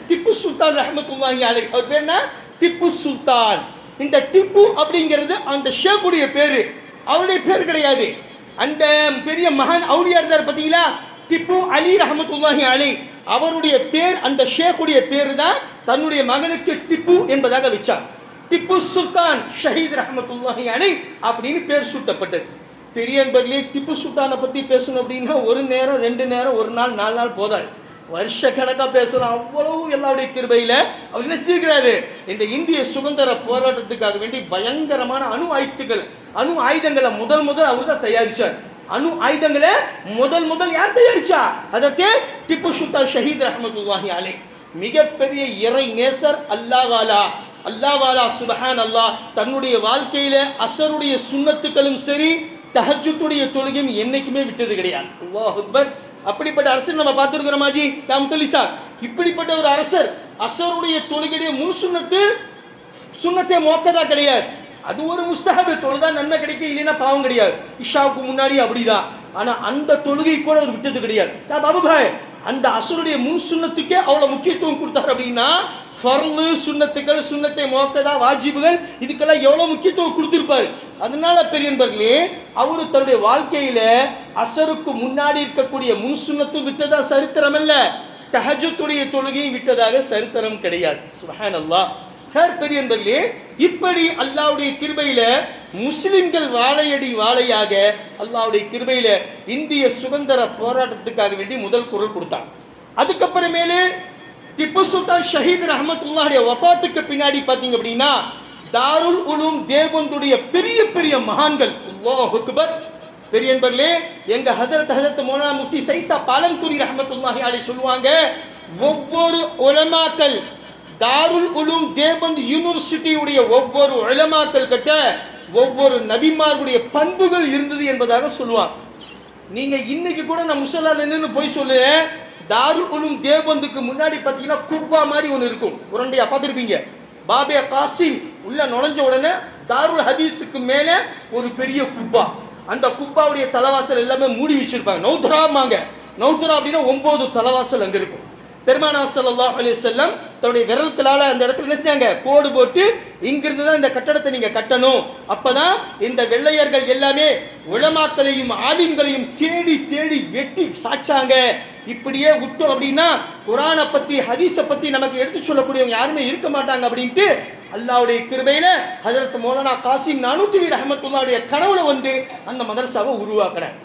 திப்பு சுல்தான் ரஹ்மத்துல்லாஹி அலைஹி அவர் பேர் என்ன? திப்பு சுல்தான். இந்த திப்பு அப்படிங்கிறது அந்த ஷேக்குடைய பேரு, அவருடைய பேர் கிடையாது. அந்த பெரிய மகான் அவுலியா இருந்தார் பார்த்தீங்களா, திப்பு அலி ரஹ்மத்துல்லாஹி அலைஹி அவருடைய பேர், அந்த ஷேக்குடைய பேர் தான் தன்னுடைய மகனுக்கு திப்பு என்பதாக வச்சார். திப்பு சுல்தான் ஷஹீத் ரஹ்மத்துல்லாஹி அலைஹி அப்படின்னு பேர் சூட்டப்பட்டது. பெரிய என்பதிலே திப்பு சுல்தானை பற்றி பேசணும் அப்படின்னா ஒரு நேரம் 2 நேரம் 1 நாள் 4 நாள் போதாது. வருஷ கணக்கா பேசலாம். அவ்வளவு எல்லாருடைய கிருபையில அவர் என்ன செஞ்சிருக்கிறாரு, இந்த இந்திய சுதந்திர போராட்டத்துக்காக வேண்டி பயங்கரமான அணு ஆயுதங்களை முதல் அவர் தான் தயாரிச்சார். அணு ஆயுதங்களை முதல் யார் தயாரிச்சா? அதற்கு திப்பு சுல்தான் ஷஹீத் ரஹ்மத்துல்லாஹி அலைஹி, மிகப்பெரிய இறை நேசர், அல்லாஹ்வாலா சுப்ஹான் அல்லாஹ் தன்னுடைய வாழ்க்கையில அஸருடைய சுன்னத்துக்களும் சரி தஹஜ்ஜுடைய தொழுகையும் என்னைக்குமே விட்டது கிடையாது. அல்லாஹ் அக்பர். அப்படிப்பட்ட அரசர் நம்ம பார்த்துருக்கிறோம் மாஜி காமத்துலிசா. இப்படிப்பட்ட ஒரு அரசர் அஸருடைய தொழுகையுடைய முன் சுன்னத்தே மோக்கதா கிடையாது. அது ஒரு முஸ்தஹப், தொழுதா நன்மை கிடைக்கும், இல்லைன்னா பாவம் கிடையாது. இஷாவுக்கு முன்னாடி அப்படிதான். ஆனா அந்த தொழுகை கூட அவர் விட்டது கிடையாது. பாபு பாய், அந்த அஸருடைய முன் சுன்னத்துக்கே அவ்வளவு முக்கியத்துவம் கொடுத்தார் அப்படின்னா ஃபர்லு சுன்னத்துக்கள், சுன்னத்தை மோக்கதா, வாஜிபுகள், இதுக்கெல்லாம் எவ்வளவு முக்கியத்துவம் கொடுத்திருப்பாரு. அதனால பெரியன்பர்களே, அவரு தன்னுடைய வாழ்க்கையில அஸருக்கு முன்னாடி இருக்கக்கூடிய முன் சுன்னத்தும் விட்டதா சரித்திரம் அல்ல, தஹஜ்ஜுடைய தொழுகையும் விட்டதாக சரித்திரம் கிடையாது. சுப்ஹானல்லாஹ். பெரியன்பர்களே, இப்படி அல்லாஹ்வுடைய கிருபையில முஸ்லிம்கள் வாழையாக அல்லாஹ்வுடைய கிருபையில இந்திய சுதந்திர போராட்டத்துக்காக வேண்டி முதல் குரல் கொடுத்தாங்க. அதுக்கப்புறமேலே திப்பு சுல்தான் ஷஹீத் ரஹ்மத்துல்லாஹி வஃபாத்துக்கு பின்னாடி பாத்தீங்க அப்படின்னா தாருல் உலூம் தேவபந்துடைய பெரிய மகான்கள், அல்லாஹ் அக்பர். பெரியன்பர்களே, எங்க ஹஜரத் மௌலானா முஃப்தி சைஸா பாலன்குரி ரஹ்மத்துல்லாஹி அலைஹி சொல்லுவாங்க, ஒவ்வொரு உலமாக்கள் தாருல் உலூம் தேவபந்த் யூனிவர்சிட்டியுடைய ஒவ்வொரு உலமாக்கள் கிட்ட ஒவ்வொரு நபிமார்களுடைய பண்புகள் இருந்தது என்பதாக சொல்லுவாங்க. நீங்க இன்னைக்கு கூட நான் முஸல்லால நின்னு போய் சொல்லு, தாருல் உலூம் தேவபந்துக்கு முன்னாடி பார்த்தீங்கன்னா குப்பா மாதிரி ஒன்று இருக்கும், உரண்டையா பார்த்துருப்பீங்க. பாபே காசிம் உள்ள நுழைஞ்ச உடனே தாருல் ஹதீஸுக்கு மேலே ஒரு பெரிய குப்பா, அந்த குப்பாவுடைய தலைவாசல் எல்லாமே மூடி வச்சிருப்பாங்க. நௌத்ரா அப்படின்னா 9 தலைவாசல் அங்கே இருக்கும். பெருமானா ஸல்லல்லாஹு அலைஹி வஸல்லம் தன்னுடைய விரல்களால அந்த இடத்துல என்ன செஞ்சாங்க, கோடு போட்டு இங்கிருந்து தான் இந்த கட்டடத்தை நீங்க கட்டணும். அப்பதான் இந்த வெள்ளையர்கள் எல்லாமே உலமாக்களையும் ஆலிம்களையும் தேடி வெட்டி சாச்சாங்க. இப்படியே விட்டோம் அப்படின்னா குர்ஆனை பத்தி ஹதீஸை பத்தி நமக்கு எடுத்து சொல்லக்கூடியவங்க யாருமே இருக்க மாட்டாங்க அப்படின்ட்டு அல்லாஹ்வுடைய கிருபையில ஹஜரத் மௌலானா காசிம் நானூத்துவி ரஹ்மத்துல்லாஹுடைய கனவுல வந்து அந்த மதரசாவை உருவாக்குறாங்க.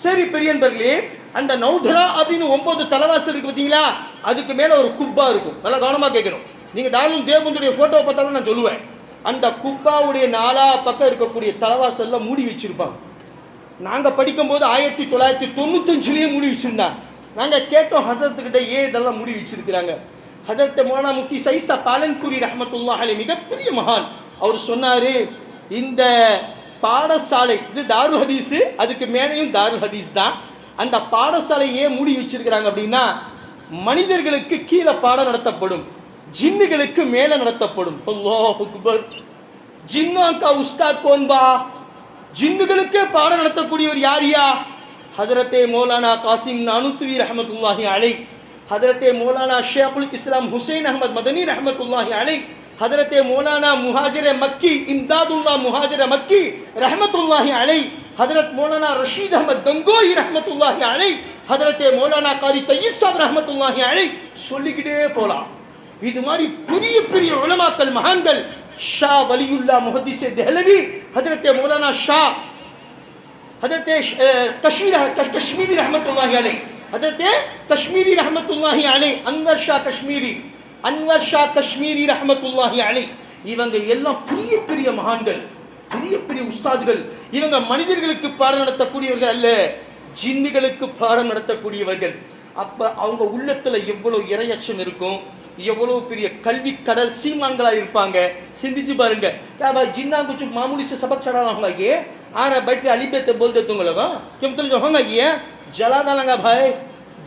சரி பெரியன்பர்களே, அந்த நௌத்ரா அப்படின்னு 9 தலைவாசல் இருக்கு பார்த்தீங்களா, அதுக்கு மேல ஒரு குப்பா இருக்கும். நல்லா கவனமா கேட்கணும். நீங்க தாருல் தேவபந்துடைய போட்டோவை பார்த்தாலும் நான் சொல்லுவேன், அந்த குப்பாவுடைய 4 பக்கம் இருக்கக்கூடிய தலைவாசல்ல மூடி வச்சிருப்பாங்க. நாங்க படிக்கும் போது 1995லயே மூடி வச்சிருந்தாங்க. நாங்க கேட்டோம் ஹசரத்துக்கிட்ட, ஏன் இதெல்லாம் மூடி வச்சிருக்கிறாங்க? ஹஜரத் மௌலானா முஃப்தி சைஸா பாலன்குரி ரஹ்மத்துல்லாஹி அலைஹி மிகப்பெரிய மகான், அவர் சொன்னாரு, இந்த பாடசாலை இது தாருல் ஹதீஸ், அதுக்கு மேலேயும் தாருல் ஹதீஸ் தான். அந்த பாடசாலை ஏன் மூடி வச்சிருக்கிறாங்க அப்படின்னா, மனிதர்களுக்கு கீழே பாடம் நடத்தப்படும், ஜின்னுகளுக்கு மேலே நடத்தப்படும். அல்லாஹ் அக்பர். ஜின்னா கா உஸ்தாத் கோன்பா, ஜின்னுகளுக்கு பாடம் நடத்தக்கூடியவர் யாரியா? ஹஜரத்தே மௌலானா காசிம் நானூத்துவி ரஹ்மத்துல்லாஹி அலைஹி, ஹஜரத்தே மௌலானா ஷேகுல் இஸ்லாம் ஹுசைன் அஹமத் மதனி ரஹ்மத்துல்லாஹி அலைஹி, ஹஜரத்தே மௌலானா முஹாஜிர் மக்கி இம்தாதுல்லாஹ் முஹாஜிர் மக்கி ரஹ்மத்துல்லாஹி அலைஹி, ஹஜரத் மௌலானா ரஷீத் அஹமத் கங்கோயி ரஹ்மத்துல்லாஹி அலைஹி, ஹஜரத்தே மௌலானா காரி தய்யிப் சாப் ரஹ்மத்துல்லாஹி அலைஹி, சொல்லிக்கிட்டே போலாம். இது மாதிரி பெரிய உலமாக்கள் மகான்கள், ஷா வலியுல்லா முஹத்திஸ் தெஹ்லவி, ஹஜரத்தே மௌலானா ஷா, ஹஜரத்தே கஷ்மீரி ரஹ்மத்துல்லாஹி அலைஹி, ஹஜரத்தே கஷ்மீரி ரஹ்மத்துல்லாஹி அலைஹி, அன்வர் ஷா கஷ்மீரி ரஹ்மத்துல்லாஹி அலைஹி, இவங்க எல்லாம் பெரிய மகான்கள், பெரிய உஸ்தாதுகள். இவங்க மனிதர்களுக்கு பாடம் நடத்தக்கூடியவர்கள் அல்ல, ஜின்னுகளுக்கு பாடம் நடத்தக்கூடியவர்கள். அப்ப அவங்க உள்ளத்துல எவ்வளவு இரையச்சம் இருக்கும், எவ்வளவு பெரிய கல்வி கடல் சீமான்களா இருப்பாங்க. சிந்திச்சு பாருங்க. क्या भाई जिन्ना कुछ मामूली से सबक चढ़ा होगा, ये आ रहा बैठे अली पे बोल दे तुम लोग क्यों मतलब होगा, ये जला डालेंगे भाई,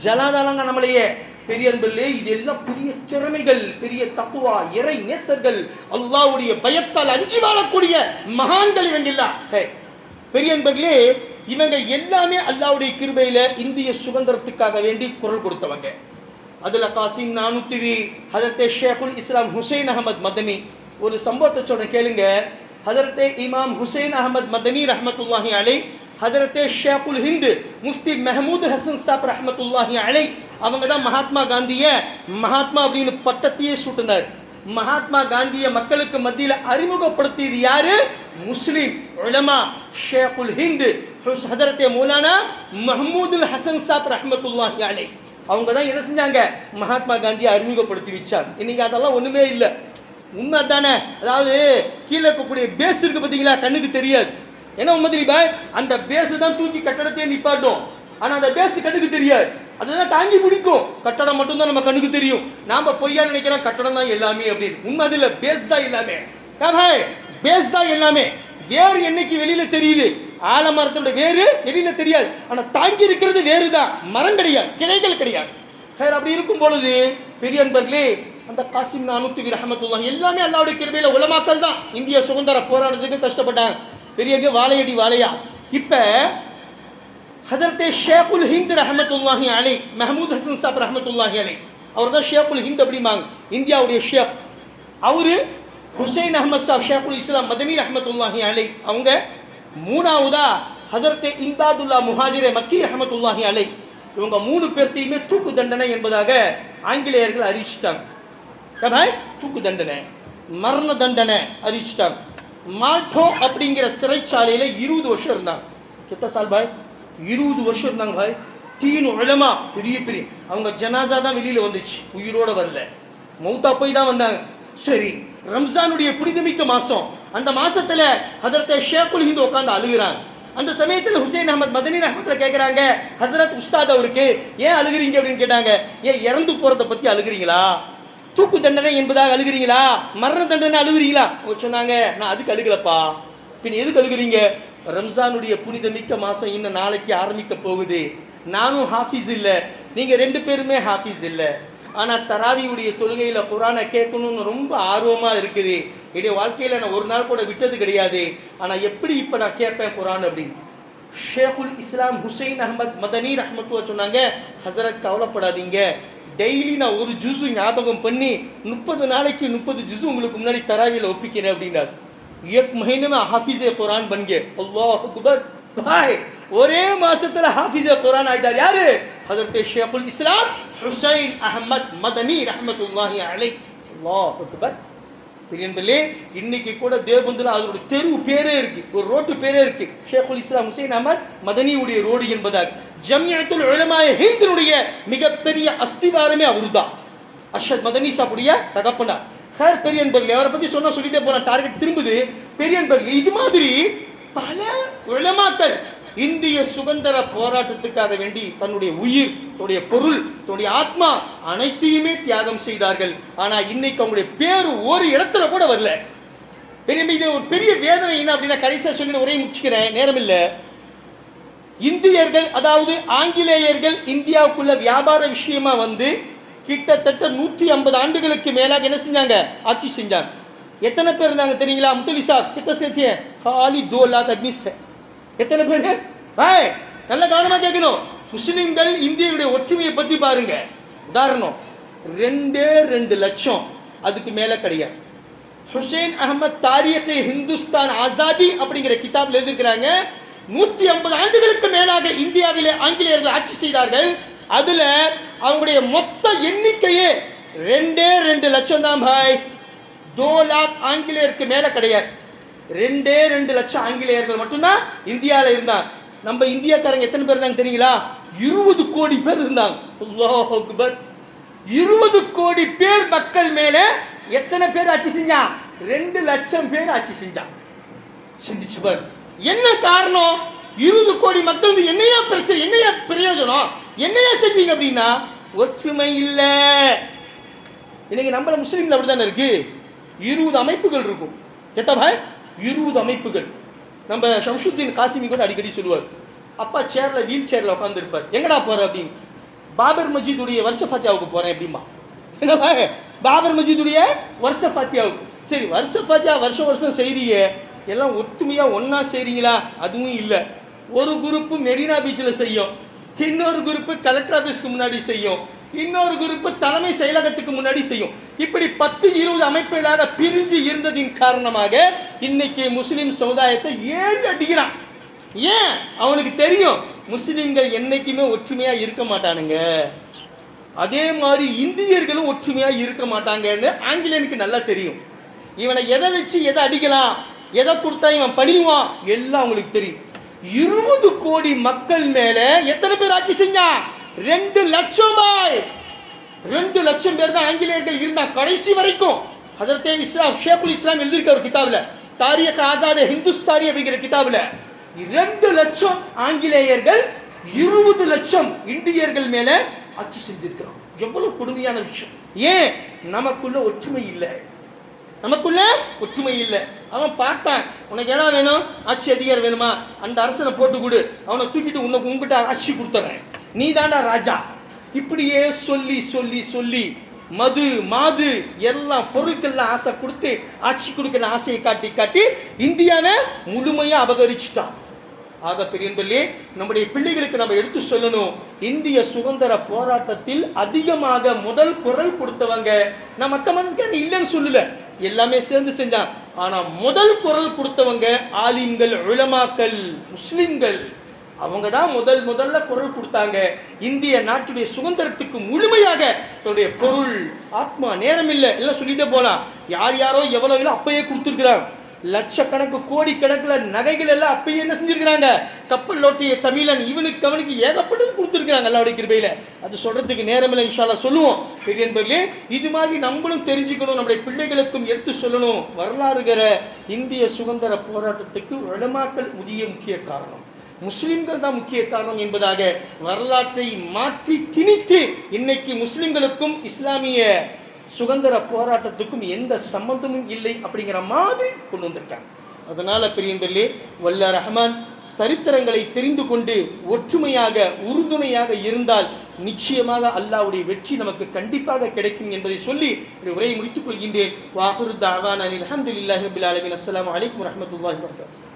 जला डालेंगे நம்மளையே. பெரியன்பர்களே, இதெல்லாம் பெரிய திறமைகள், பெரிய தக்வா, இறை நேசர்கள், அல்லாஹ்வுடைய பயத்தால் அஞ்சி வாழக்கூடிய மகான்கள் இவங்க எல்லாம். பெரியன்பர்களே, இவங்க எல்லாமே அல்லாஹ்வுடைய கிருபையில இந்திய சுதந்திரத்துக்காக வேண்டி குரல் கொடுத்தவங்க. அதுல காசிம் நானூத்துவி, ஹஜரத்தே ஷேகுல் இஸ்லாம் ஹுசைன் அஹமத் மதனி. ஒரு சம்பவத்தை சொல்றேன் கேளுங்க. ஹஜரத்தே இமாம் ஹுசைன் அஹமத் மதனி ரஹ்மத்துல்லாஹி அலைஹி, ஹஜரத்தே ஷேகுல் ஹிந்த் முஃப்தி மெஹமூத் ஹசன் சாப் ரஹ்மத்துல்லாஹி அலைஹி, அவங்க தான் மகாத்மா காந்திய மகாத்மா அப்படின்னு பட்டத்தையே சூட்டினார். மகாத்மா காந்திய மக்களுக்கு மத்தியில் அறிமுகப்படுத்தியது யாரு? முஸ்லிம் உலமா ஷேகுல் ஹிந்த் ஹஜரத்தே மௌலானா மஹமூதுல் ஹசன் சாப் ரஹ்மத்துல்லாஹி அலைஹி. அவங்க தான் என்ன செஞ்சாங்க, மகாத்மா காந்தியை அறிமுகப்படுத்தி வச்சாங்க. இன்னைக்கு அதெல்லாம் ஒண்ணுமே இல்லை. உண்மை தானே? அதாவது கீழே இருக்கக்கூடிய பேஸ் இருக்கு பார்த்தீங்களா, கண்ணுக்கு தெரியாது. ஏன்னா உண்மை தெரியுமா, அந்த பேஸ் தான் தூக்கி கட்டடத்தையே நிப்பாட்டும். ஆனா அந்த பேஸ் கண்ணுக்கு தெரியாது, அதுதான் தாங்கி பிடிக்கும். கட்டடம் மட்டும்தான் நம்ம கண்ணுக்கு தெரியும். நாம பொய்யா நினைக்கிறோம் கட்டடம் தான் எல்லாமே அப்படின்னு. உண்மை அது இல்லை, பேஸ் தான் எல்லாமே. பேஸ் தான் எல்லாமே. வேறு என்னைக்கு வெளியில தெரியுது, ஆலமரத்தோட வேறு வெளியில தெரியாது. ஆனா தாங்கி இருக்கிறது வேறு தான், மரம் கிடையாது, கிளைகள் கிடையாது. அப்படி இருக்கும் பொழுது பெரிய அன்பர்களே, அந்த காசிம் நானூத்துவி ரஹமத்துல்லாஹி எல்லாமே அல்லாஹ்வுடைய கிருபையில உலமாக்கள் தான் இந்திய சுதந்திர போராட்டத்துக்கு கஷ்டப்பட்டாங்க. பெரிய வாழையடி வாழையா. இப்ப ஹதரத்தே ஷேகுல் ஹிந்த் ரஹமத்துல்லாஹி அலை, மஹமூத் ஹசன் சாப் ரஹமத்துல்லாஹி அலை, அவர் தான் ஷேகுல் ஹிந்த் அப்படிம்பாங்க, இந்தியாவுடைய ஷேக். அவரு ஹுசைன் அஹமத் சாப் ஷேகுல் இஸ்லாம் மதனி ரஹமத்துல்லாஹி அலை, அவங்க மூணாவதா ஹதரத்தே இம்தாதுல்லா முஹாஜிரே மக்கி ரஹமத்துல்லாஹி அலை. இவங்க 3 பேர்த்தையுமே தூக்கு தண்டனை என்பதாக ஆங்கிலேயர்கள் அறிவிச்சிட்டாங்க. தூக்கு தண்டனை, மரண தண்டனை அறிவிச்சிட்டாங்க. மால்டோ அப்படிங்கிற சிறைச்சாலையில 20 வருஷம் இருந்தாங்க. கித்த சால் பாய், 20 வருஷம் இருந்தாங்க பாய். தீன் உலமா பெரிய பெரிய, அவங்க ஜனாசா தான் வெளியில வந்துச்சு, உயிரோட வரல, மௌத்தா போய் தான் வந்தாங்க. சரி, ரம்ஜானுடைய புனிதமிக்க மாசம், அந்த மாசத்துல ஹதரத் ஷேகுல் ஹிந்த் உட்கார்ந்து அழுகுறாங்க. அந்த சமயத்தில் ஹுசைன் அஹமத் மதனி ரஹமத்துல கேட்குறாங்க, ஹசரத் உஸ்தாத் அவருக்கு ஏன் அழுகிறீங்க அப்படின்னு கேட்டாங்க. ஏன் இறந்து போறதை பத்தி அழுகிறீங்களா, தூக்கு தண்டனை என்பதாக அழுகிறீங்களா, மரண தண்டனை அழுகிறீங்களா? அவங்க சொன்னாங்க, நான் அதுக்கு அழுகலப்பா. பின் எதுக்கு அழுகிறீங்க? ரம்ஜானுடைய புனிதமிக்க மாசம் இன்னும் நாளைக்கு ஆரம்பிக்க போகுது. நானும் ஹாஃபிஸ் இல்லை, நீங்க 2 பேருமே ஹாஃபிஸ் இல்லை. ஆனா தராவியுடைய தொழுகையில குரானை கேட்கணும்னு ரொம்ப ஆர்வமா இருக்குது. என்னுடைய வாழ்க்கையில நான் ஒரு நாள் கூட விட்டது கிடையாது. ஆனா எப்படி இப்ப நான் கேட்பேன் குரான் அப்படின்னு. ஷேகுல் இஸ்லாம் ஹுசைன் அஹமத் மதனி ரஹ்மத்துல்லாஹி சொன்னாங்க, ஹசரத் கவலைப்படாதீங்க, டெய்லி நான் ஒரு ஜுஸு ஞாபகம் பண்ணி 30 நாளைக்கு 30 ஜுஸு உங்களுக்கு முன்னாடி தராவியில ஒப்பிக்கிறேன் அப்படின்னாரு. 1 महीने में हाफिज कुरान बन गए. अल्लाह अकबर भाई, ஒரே மாசத்துல ஹாஃபிஸ் குரான் ஆயிட்டார். யாரு? ஹஜரத் ஷேகுல் இஸ்லாம் ஹுசைன் அஹமத் மதனி ரஹ்மத்துல்லாஹி அலைஹி. அல்லாஹ் அக்பர். பிரியன்பர்களே, இன்னைக்கு கூட தேவபந்துல அதோட தெரு பேரே இருக்கு, ஒரு ரோட்டு பேரே இருக்கு, ஷேகுல் இஸ்லாம் ஹுசைன் அஹமத் மதனியுடைய ரோடு என்பதாக. ஜம்இயத்துல் உலமாயே ஹிந்துடைய மிகப்பெரிய அஸ்திவாரமே அவர்தான், அர்ஷத் மதனி சாப்புடைய தகப்பனார். ஹர் பெரியன்பர்களே, அவரை பத்தி சொன்னா சொல்லிட்டே போலாம், டார்கெட் திரும்புது. பெரியன்பர்களே, இது மாதிரி பல உலமாக்கள் இந்திய சுதந்திர போராட்டத்துக்காக வேண்டி தன்னுடைய உயிர், தன்னுடைய பொருள், தன்னுடைய ஆத்மா அனைத்தையுமே தியாகம் செய்தார்கள். ஆனா இன்னைக்கு அவங்களுடைய பேர் ஒரு இடத்துல கூட வரல. இது ஒரு பெரிய வேதனை. என்ன அப்படின்னா, கடைசியா சொல்லி ஒரே முடிச்சுக்கிறேன், நேரம் இல்லை. இந்தியர்கள், அதாவது ஆங்கிலேயர்கள் இந்தியாவுக்குள்ள வியாபார விஷயமா வந்து கிட்டத்தட்ட 150 ஆண்டுகளுக்கு மேலாக என்ன செஞ்சாங்க, ஆட்சி செஞ்சாங்க. எத்தனை பேர் இருந்தாங்க தெரியுங்களா? முத்தலி சாப் கிட்ட சேர்த்திய खाली 2 लाख आदमी थे. எத்தனை பேர்? நல்ல கவனமா கேட்கணும். முஸ்லிம்கள் இந்தியருடைய ஒற்றுமையை பத்தி பாருங்க. உதாரணம், 2 லட்சம், அதுக்கு மேல கிடையாது. ஹுசைன் அஹமத் தாரீக் ஹிந்துஸ்தான் ஆசாதி அப்படிங்கிற கிதாப்ல எழுதியிருக்கிறாங்க, 150 ஆண்டுகளுக்கு மேலாக இந்தியாவிலே ஆங்கிலேயர்கள் ஆட்சி செய்தார்கள். அதுல அவங்களுடைய மொத்த எண்ணிக்கையே 2 லட்சம் தான் பாய். 2 लाख ஆங்கிலேயருக்கு மேல கிடையாது. 2 லட்சம் ஆங்கிலேயர்கள் மட்டும்தான் இந்தியாவில் இருந்தாங்க. நம்ம இந்தியாக்காரங்க எத்தனை பேர் இருந்தாங்க தெரியுங்களா? 20 கோடி பேர் இருந்தாங்க. அல்லாஹ் அக்பர். 20 கோடி பேர் மக்கள் மேல எத்தனை பேர் ஆட்சி செஞ்சான்? 2 லட்சம் பேர் ஆட்சி செஞ்சான். சிந்திச்சு பாரு, என்ன காரணம்? 20 கோடி மக்கள் என்னையா பிரச்சனை, என்னையா பிரயோஜனம், என்னையா செஞ்சீங்க அப்படின்னா ஒற்றுமை இல்லை. இன்னைக்கு நம்ம முஸ்லீம்ல அப்படித்தானே இருக்கு. 20 அமைப்புகள் இருக்கும். கேட்டா பாய், 20 அமைப்புகள். நம்ம ஷம்சுத்தீன் காசிமி கூட அடிக்கடி சொல்லுவார், அப்பா சேர்ல வீல் சேர்ல உட்காந்து இருப்பார். எங்கடா போற அப்படின்னு, பாபர் மஜிதுடைய வருஷ ஃபாத்தியாவுக்கு போறேன் அப்படிமா. என்ன பாய், பாபர் மஜிதுடைய வருஷ ஃபாத்தியாவுக்கு. சரி, வருஷ ஃபாத்தியா வருஷம் செய்றீங்க, எல்லாம் ஒத்துமையா ஒன்னா செய்றீங்களா? அதுவும் இல்லை. ஒரு குரூப் மெரினா பீச்சில் செய்யும், இன்னொரு குரூப் கலெக்டர் ஆபீஸ்க்கு முன்னாடி செய்யும், இன்னொரு குரூப் தலைமை செயலகத்துக்கு முன்னாடி செய்யும். இப்படி 10-20 அமைப்புகளாக பிரிஞ்சு இருந்ததின் காரணமாக இன்னைக்கு முஸ்லிம் சமுதாயத்தை ஏறி அடிக்கிறான். ஏன்? அவனுக்கு தெரியும் முஸ்லிம்கள் என்னைக்குமே ஒற்றுமையா இருக்க மாட்டானுங்க, அதே மாதிரி இந்தியர்களும் ஒற்றுமையா இருக்க மாட்டாங்கன்னு ஆங்கிலேயனுக்கு நல்லா தெரியும். இவனை எதை வச்சு எதை அடிக்கலாம், எதை கொடுத்தா இவன் பணிவான், எல்லாம் அவங்களுக்கு தெரியும். 20 கோடி மக்கள் மேல எத்தனை பேர் ஆட்சி செஞ்சான்? 2 லட்சம் பாய், 2 லட்சம் பேர் தான் ஆங்கிலேயர்கள் இருந்தா கடைசி வரைக்கும். ஹஜரத்தே ஷேகுல் இஸ்லாம் எழுதியிருக்க ஒரு கிதாபில், தாரீக் ஆசாத் ஹிந்துஸ்தானி அப்படிங்கிற கிதாபில் 2 லட்சம் ஆங்கிலேயர்கள் 20 லட்சம் இந்தியர்கள் மேல ஆட்சி செஞ்சிருக்கிறோம். எவ்வளவு கொடுமையான விஷயம். ஏன்? நமக்குள்ள ஒற்றுமை இல்லை, நமக்குள்ள ஒற்றுமை இல்லை. அவன் பார்த்தான், உனக்கு என்ன வேணும், ஆட்சி அதிகாரம் வேணுமா, அந்த அரசனை போட்டு கொடு, அவனை தூக்கிட்டு உங்ககிட்ட ஆட்சி கொடுத்துறேன், நீ தாண்டா ராஜா. இப்படியே சொல்லி சொல்லி சொல்லி மது மாது எல்லாம் பொருட்கள்லாம் ஆசை கொடுத்து ஆட்சி கொடுக்கிற ஆசையை காட்டி காட்டி இந்தியாவை முழுமையா அபகரிச்சுட்டான். ஆக பெரியவர்களே, நம்முடைய பிள்ளைகளுக்கு நம்ம எடுத்து சொல்லணும், இந்திய சுதந்திர போராட்டத்தில் அதிகமாக முதல் குரல் கொடுத்தவங்க, நான் மற்ற மதத்துக்கு இல்லைன்னு சொல்லல, எல்லாமே சேர்ந்து செஞ்சான். ஆனா முதல் குரல் கொடுத்தவங்க ஆலிம்கள், உலமாக்கள், முஸ்லிம்கள். அவங்க தான் முதல்ல குரல் கொடுத்தாங்க. இந்திய நாட்டுடைய சுதந்திரத்துக்கு முழுமையாக தன்னுடைய பொருள், ஆத்மா, நேரம் இல்லை எல்லாம் சொல்லிட்டே போலாம். யார் யாரோ எவ்வளவு அப்பயே கொடுத்துருக்கிறாங்க. லட்சக்கணக்கு கோடி கணக்கில் நகைகள் எல்லாம் அப்பயே என்ன செஞ்சிருக்கிறாங்க, கப்பல் லோட்டிய தமிழன் இவனுக்கு அவனுக்கு ஏகப்பட்டது கொடுத்துருக்கிறாங்க அல்லாஹ்வுடைய கிருபையில. அது சொல்றதுக்கு நேரம் இல்லை, இன்ஷா அல்லாஹ் சொல்லுவோம். பெரியவர்களே, இது மாதிரி நம்மளும் தெரிஞ்சுக்கணும், நம்முடைய பிள்ளைகளுக்கும் எடுத்து சொல்லணும். வரலாறுகிற இந்திய சுதந்திர போராட்டத்துக்கு உலமாக்கள் முக்கிய காரணம், முஸ்லிம்கள் தான் முக்கிய காரணம் என்பதாக வரலாற்றை மாற்றி திணித்து இன்னைக்கு முஸ்லிம்களுக்கும் இஸ்லாமிய சுதந்திர போராட்டத்துக்கும் எந்த சம்பந்தமும் இல்லை அப்படிங்கிற மாதிரி கொண்டு வந்திருக்காங்க. அதனால பெரியவர்களே, வல்ல ரஹ்மான் சரித்திரங்களை தெரிந்து கொண்டு ஒற்றுமையாக உறுதுணையாக இருந்தால் நிச்சயமாக அல்லாஹ்வுடைய வெற்றி நமக்கு கண்டிப்பாக கிடைக்கும் என்பதை சொல்லி உரையை முடித்துக் கொள்கின்றேன். வாஹிரு தஅவானா அல்ஹம்துலில்லாஹி ரப்பில் ஆலமீன். அஸ்ஸலாமு அலைக்கும் வரஹ்மத்துல்லாஹி வபரகாத்துஹு.